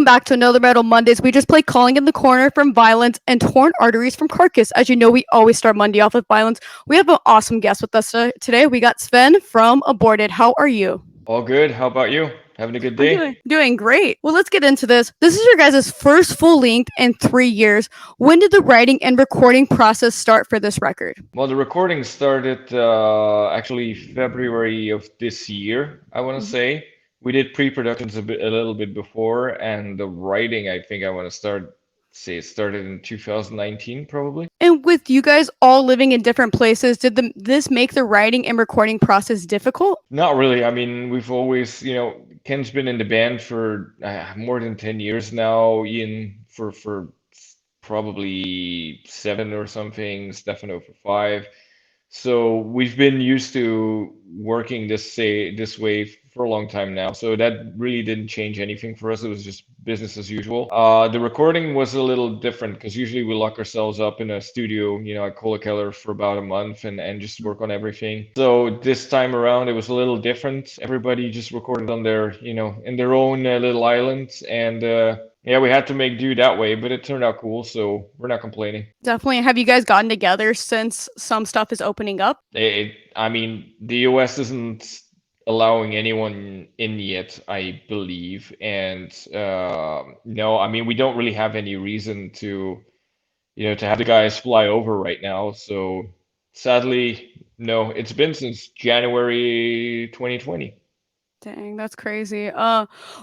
welcome back to another Metal Mondays. We just played Calling in the Corner from Vio-lence and Torn Arteries from Carcass. As you know, we always start Monday off with Vio-lence. We have an awesome guest with us today. We got Sven from Aborted. How are you? All good. How about you? Having a good I'm day? doing great. Well, let's get into this. This is your guys' first full length in 3 years. When did the writing and recording process start for this record? Well, the recording started actually February of this year, I want to Mhm. say. We did pre-productions a little bit before, and the writing, I think I want to say it started in 2019, probably. And with you guys all living in different places, did this make the writing and recording process difficult? Not really. I mean, we've always, Ken's been in the band for more than 10 years now. Ian for probably seven or something. Stefano for five. So we've been used to working this way for a long time now. So that really didn't change anything for us. It was just business as usual. The recording was a little different because usually we lock ourselves up in a studio, at Cola Keller for about a month and just work on everything. So this time around it was a little different. Everybody just recorded on their, in their own little island and yeah, we had to make do that way, but it turned out cool, so we're not complaining. Definitely. Have you guys gotten together since some stuff is opening up? I mean, the US isn't allowing anyone in yet, I believe. And no, I mean, we don't really have any reason to have the guys fly over right now. So sadly, no, it's been since January 2020. Dang, that's crazy.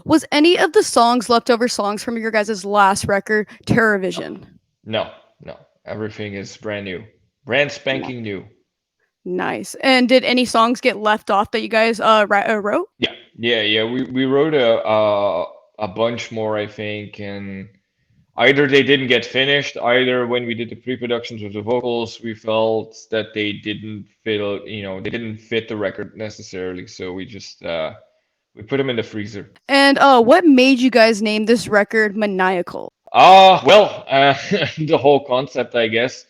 Was any of the songs leftover songs from your guys' last record No, TerrorVision? no. Everything is brand new, brand Ni- spanking new. Nice. And did any songs get left off that you guys wrote? Yeah. We wrote a bunch more, I think, and either they didn't get finished, either when we did the pre-productions with the vocals, we felt that they didn't fit the record necessarily, so we put them in the freezer. And what made you guys name this record Maniacal? Well, the whole concept, I guess.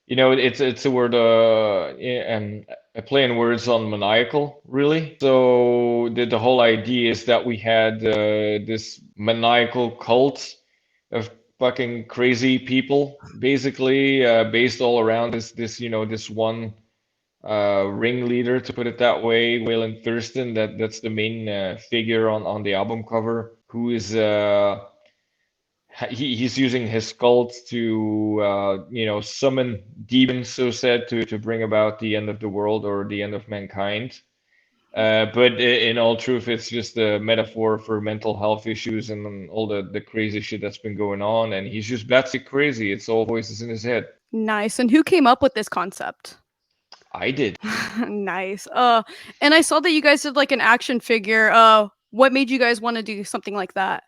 It's a word, yeah, and a play in words on maniacal, really. So the whole idea is that we had this maniacal cult of fucking crazy people, basically, based all around this one ringleader, to put it that way, Waylon Thurston. That's the main figure on the album cover, who is he's using his cult to summon demons, so said, to bring about the end of the world or the end of mankind. But in all truth, it's just a metaphor for mental health issues and all the crazy shit that's been going on. And he's just batshit crazy. It's all voices in his head. Nice. And who came up with this concept? I did. Nice. And I saw that you guys did like an action figure. What made you guys want to do something like that?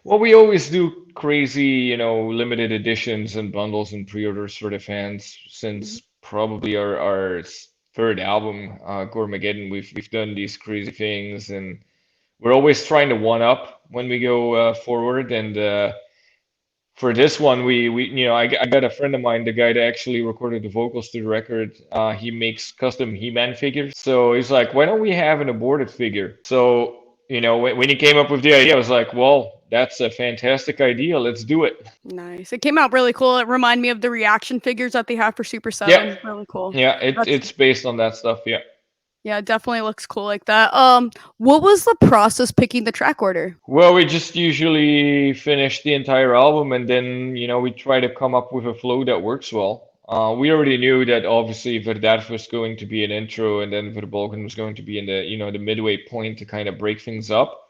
Well, we always do crazy, limited editions and bundles and pre-orders for the fans since probably our third album, Gormageddon. We've done these crazy things, and we're always trying to one up when we go forward. And for this one, I got a friend of mine, the guy that actually recorded the vocals to the record. He makes custom He-Man figures. So he's like, why don't we have an aborted figure? So, when he came up with the idea, I was like, well, that's a fantastic idea. Let's do it. Nice. It came out really cool. It reminded me of the reaction figures that they have for Super Yeah, 7. Really cool. yeah, That's it's based on that stuff. Yeah. yeah, it definitely looks cool like that. What was the process picking the track order? Well, we just usually finish the entire album and then, we try to come up with a flow that works well. We already knew that obviously Verdad was going to be an intro and then Verbolgen was going to be in the midway point to kind of break things up.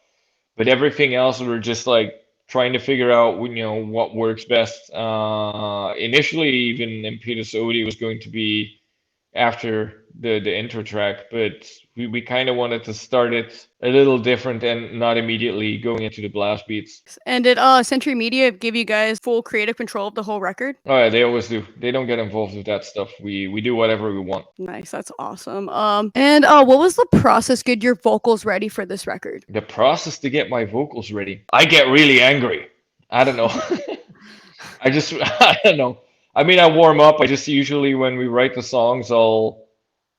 But everything else, we were just like trying to figure out, what works best. Initially, even Impetus Odi was going to be after the intro track, but we kind of wanted to start it a little different and not immediately going into the blast beats. And did Century Media give you guys full creative control of the whole record? Oh yeah, they always do. They don't get involved with that stuff. We do whatever we want. Nice, that's awesome. And what was the process get your vocals ready for this record? The process to get my vocals ready, I get really angry. I don't know. I don't know. I mean, I warm up. I just usually when we write the songs, I'll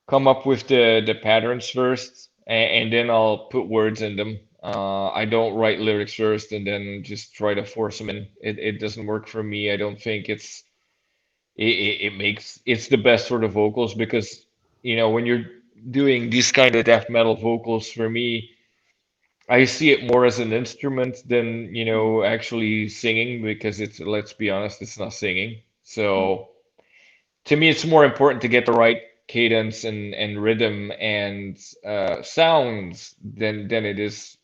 come up with the patterns first, and then I'll put words in them. I don't write lyrics first and then just try to force them in. It doesn't work for me. I don't think it makes it's the best for the vocals because when you're doing these kind of death metal vocals for me, I see it more as an instrument than actually singing because it's, let's be honest, it's not singing. Mhm. So to me, it's more important to get the right cadence and rhythm and sounds than it is,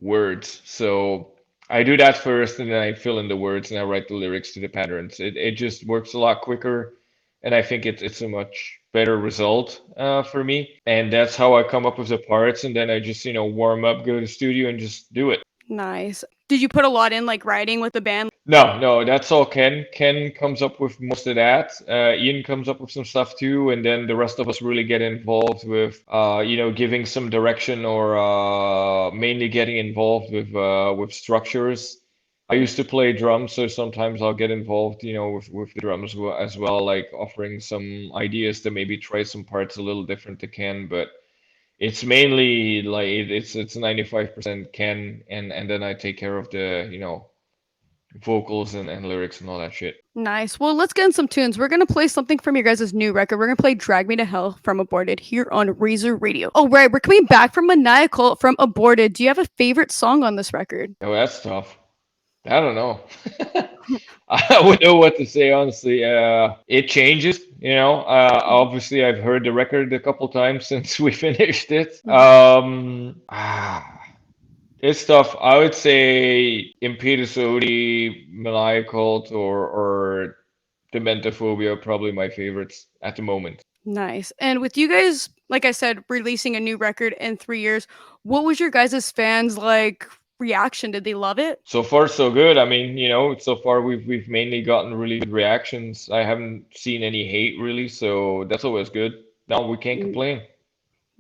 words. So I do that first, and then I fill in the words and I write the lyrics to the patterns. It just works a lot quicker, and I think it's a much better result for me. And that's how I come up with the parts, and then I just warm up, go to the studio, and just do it. Nice. Did you put a lot in like writing with the band? No, no, that's all Ken. Ken comes up with most of that. Ian comes up with some stuff too, and then the rest of us really get involved with, giving some direction or mainly getting involved with structures. I used to play drums, so sometimes I'll get involved, with the drums as well, like offering some ideas to maybe try some parts a little different to Ken, but it's mainly like it's 95% Ken, and then I take care of the, vocals and lyrics and all that shit. Nice. Well, let's get in some tunes. We're gonna play something from your guys' new record. We're gonna play "Drag Me to Hell" from Aborted here on Razor Radio. Oh, right, we're coming back from Maniacal from Aborted. Do you have a favorite song on this record? Oh, that's tough. I don't know. I wouldn't know what to say, honestly. It changes, Obviously, I've heard the record a couple times since we finished it. It's tough. I would say Impetus Maniacal, or Dementophobia are probably my favorites at the moment. Nice. And with you guys, like I said, releasing a new record in 3 years, what was your guys' fans like reaction? Did they love it? So far, so good. I mean, so far we've mainly gotten really good reactions. I haven't seen any hate really, so that's always good. No, we can't N- complain.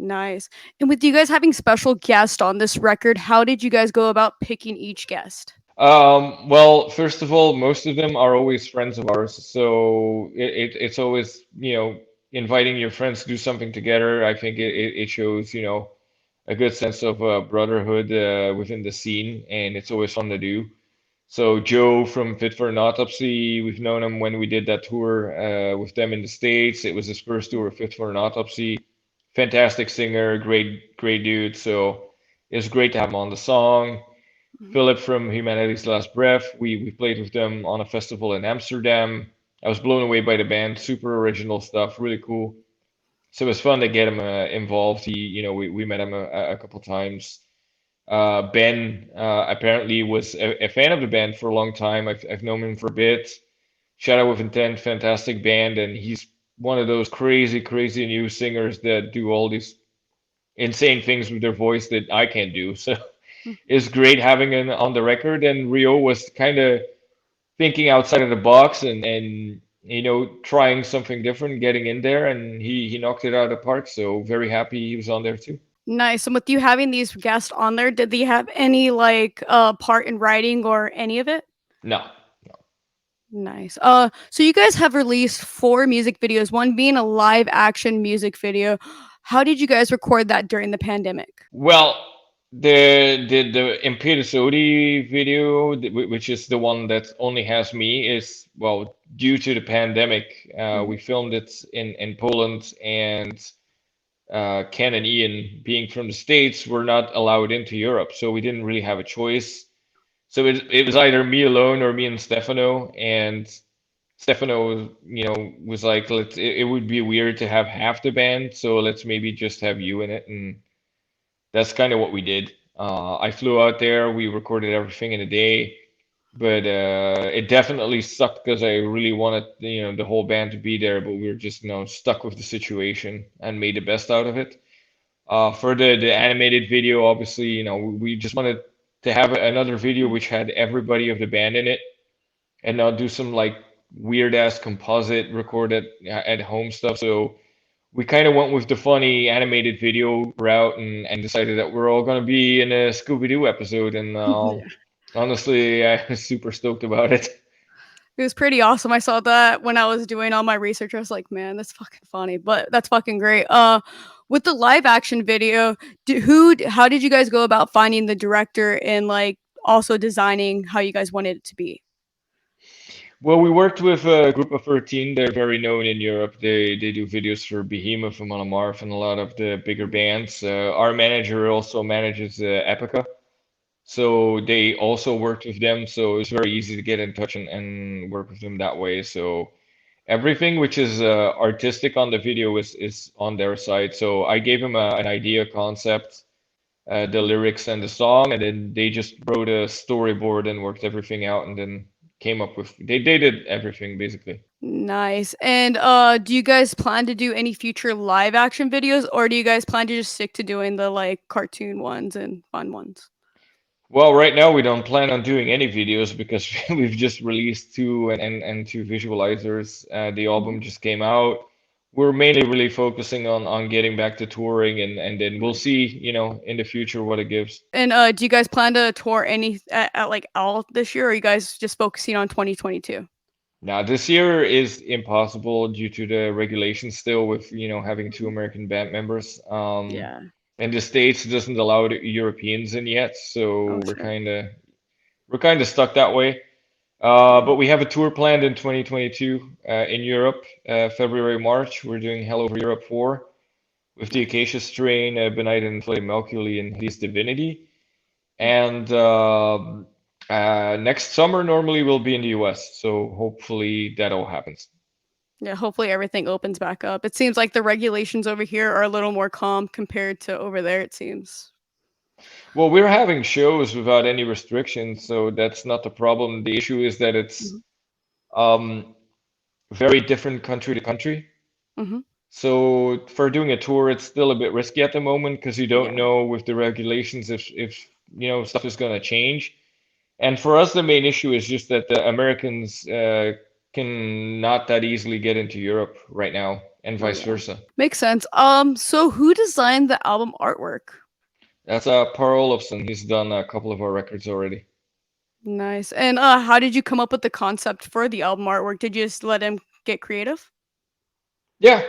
Nice. And with you guys having special guests on this record, how did you guys go about picking each guest? Well, first of all, most of them are always friends of ours, so it's always, inviting your friends to do something together. I think it shows, a good sense of brotherhood within the scene, and it's always fun to do. So Joe from Fit for an Autopsy, we've known him when we did that tour with them in the States. It was his first tour of Fit for an Autopsy. Fantastic singer, great dude. So it's great to have him on the song. Mhm. Philip from Humanity's Last Breath, we played with them on a festival in Amsterdam. I was blown away by the band, super original stuff, really cool. So it was fun to get him involved. We met him a couple times. Ben apparently was a fan of the band for a long time. I've known him for a bit. Shadow of Intent, fantastic band, and he's one of those crazy, crazy new singers that do all these insane things with their voice that I can't do. So it's great having him on the record. And Rio was kind of thinking outside of the box and trying something different, getting in there, and he knocked it out of the park. So very happy he was on there too. Nice. And with you having these guests on there, did they have any like part in writing or any of it? No. Nice. So you guys have released 4 music videos, one being a live action music video. How did you guys record that during the pandemic? Well, the Impetus video, which is the one that only has me, is, well, due to the pandemic. Mhm. We filmed it in Poland, and Ken and Ian, being from the States, were not allowed into Europe, so we didn't really have a choice. So it was either me alone or me and Stefano, and Stefano, was like, it would be weird to have half the band, so let's maybe just have you in it, and that's kind of what we did. I flew out there. We recorded everything in a day, but it definitely sucked because I really wanted, the whole band to be there, but we were just, stuck with the situation and made the best out of it. For the animated video, obviously, we just wanted to have another video which had everybody of the band in it, and not do some like weird ass composite recorded at home stuff. So we kind of went with the funny animated video route, and decided that we're all going to be in a Scooby-Doo episode. And Yeah. honestly, I was super stoked about it. It was pretty awesome. I saw that when I was doing all my research. I was like, man, that's fucking funny, but that's fucking great. with the live action video, how did you guys go about finding the director and like also designing how you guys wanted it to be? Well, we worked with a group of 13. They're very known in Europe. They do videos for Behemoth and Monomarth and a lot of the bigger bands. Our manager also manages Epica, so they also worked with them. So it's very easy to get in touch and work with them that way. So everything which is artistic on the video is on their side. So I gave him an idea, concept, the lyrics and the song, and then they just wrote a storyboard and worked everything out, and then came up with they did everything basically. Nice. And do you guys plan to do any future live action videos, or do you guys plan to just stick to doing the like cartoon ones and fun ones? Well, right now we don't plan on doing any videos because we've just released two and two visualizers. The Mhm. album just came out. We're mainly really focusing on getting back to touring and then we'll Nice. see, in the future what it gives. And do you guys plan to tour at like all this year, or are you guys just focusing on 2022? Now, this year is impossible due to the regulations still with, having two American band members. Yeah. And the States doesn't allow the Europeans in yet, so Oh, we're sure. kind of stuck that way. Yeah. But we have a tour planned in 2022 in Europe, February, March. We're doing Hell Over Europe 4 with the Nice. Acacia Strain, Benighted Inflated Mercury, and Hades Divinity. Mm. And next summer, normally we'll be in the US, so hopefully that all happens. Yeah, hopefully everything opens back up. It seems like the regulations over here are a little more calm compared to over there, it seems. Well, we're having shows without any restrictions, so that's not the problem. The issue is that it's Mhm. um, very different country to country. Mhm. So for doing a tour, it's still a bit risky at the moment because you don't Yeah. know with the regulations if stuff is going to change. And for us, the main issue is just that the Americans can not that easily get into Europe right now, and vice Yeah. versa. Makes sense. So who designed the album artwork? That's Per Olofsson. He's done a couple of our records already. Nice. And how did you come up with the concept for the album artwork? Did you just let him get creative? Yeah,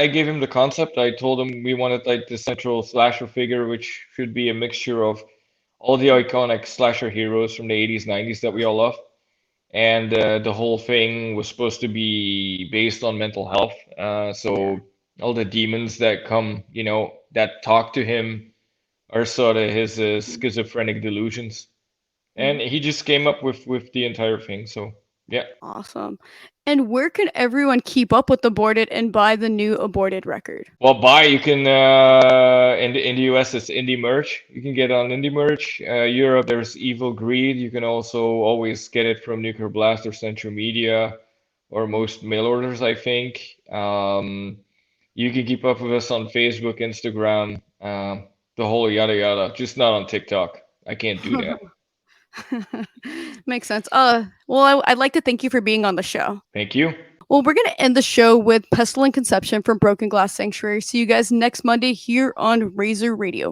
I gave him the concept. I told him we wanted like the central slasher figure, which should be a mixture of all the iconic slasher heroes from the 80s, 90s that we all love. And the whole thing was supposed to be based on mental health. Yeah. So all the demons that come, that talk to him are sort of his schizophrenic delusions. And Mhm. he just came up with the entire thing. So yeah. Awesome. And where can everyone keep up with Aborted and buy the new Aborted record? Well, buy you can in the US it's indie merch. You can get on indie merch. Europe there's Evil Greed. You can also always get it from Nuclear Blast or Central Media or Mhm. most mail orders, I think. You can keep up with us on Facebook, Instagram, the whole yada yada. Just not on TikTok. I can't do that. Makes sense. Well, I'd like to thank you for being on the show. Thank you. Well, we're going to end the show with Pestilent Conception from Broken Glass Sanctuary. See you guys next Monday here on Razor Radio.